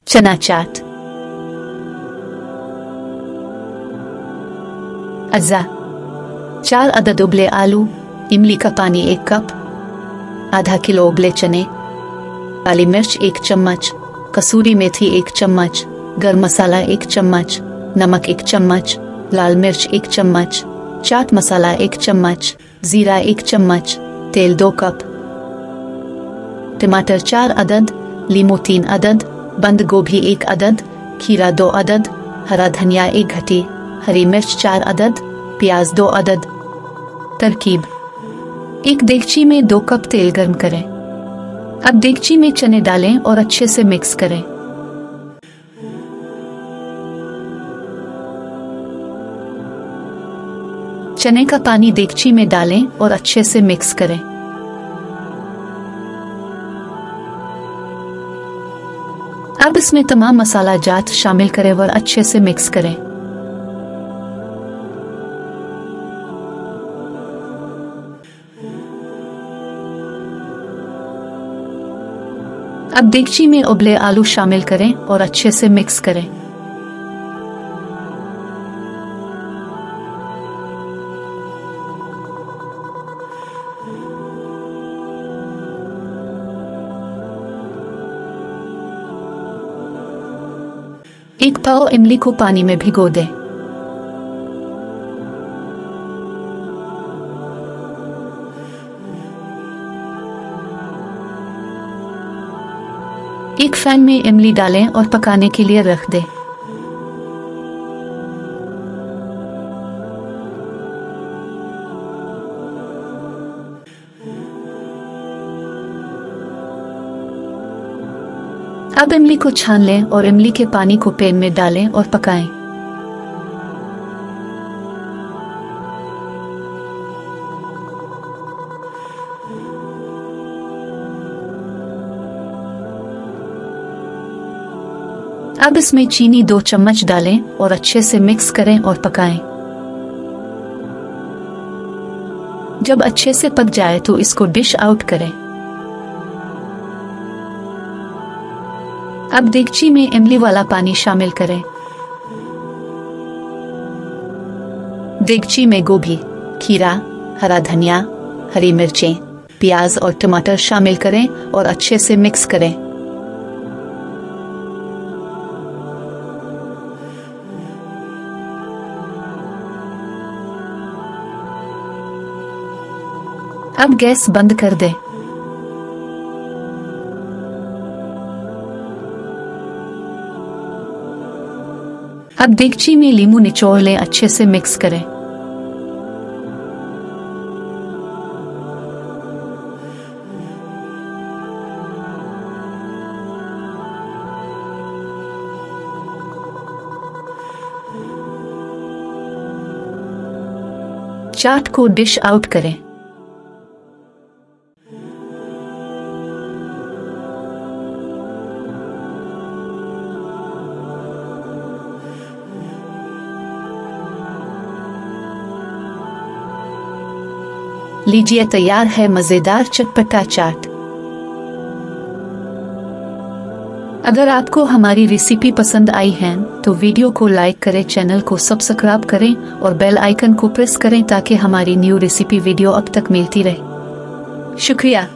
चना चाट। अज्जा 4 अदद उबले आलू, इमली का पानी 1 कप, आधा किलो उबले चने, काली मिर्च 1 चम्मच, कसूरी मेथी 1 चम्मच, गरम मसाला 1 चम्मच, नमक 1 चम्मच, लाल मिर्च 1 चम्मच, चाट मसाला 1 चम्मच, जीरा 1 चम्मच, तेल 2 कप, टमाटर 4 अदद, लीमू 3 अदद, बंद गोभी 1 अदद, खीरा 2 अदद, हरा धनिया 1 घटी, हरी मिर्च 4 अदद, प्याज 2 अदद। तरकीब: एक देगची में 2 कप तेल गर्म करें। अब देगची में चने डालें और अच्छे से मिक्स करें। चने का पानी देगची में डालें और अच्छे से मिक्स करें। अब इसमें तमाम मसाला जात शामिल करें और अच्छे से मिक्स करें। अब देगची में उबले आलू शामिल करें और अच्छे से मिक्स करें। एक पाव इमली को पानी में भिगो दें। एक पैन में इमली डालें और पकाने के लिए रख दें। अब इमली को छान लें और इमली के पानी को पैन में डालें और पकाएं। अब इसमें चीनी 2 चम्मच डालें और अच्छे से मिक्स करें और पकाएं। जब अच्छे से पक जाए तो इसको डिश आउट करें। अब देगची में इमली वाला पानी शामिल करें। देगची में गोभी, खीरा, हरा धनिया, हरी मिर्चें, प्याज और टमाटर शामिल करें और अच्छे से मिक्स करें। अब गैस बंद कर दें। अब देगची में लीमू निचोड़ लें, अच्छे से मिक्स करें। चाट को डिश आउट करें। लीजिए, तैयार है मजेदार चटपटा चाट। अगर आपको हमारी रेसिपी पसंद आई है तो वीडियो को लाइक करें, चैनल को सब्सक्राइब करें और बेल आइकन को प्रेस करें ताकि हमारी न्यू रेसिपी वीडियो अब तक मिलती रहे। शुक्रिया।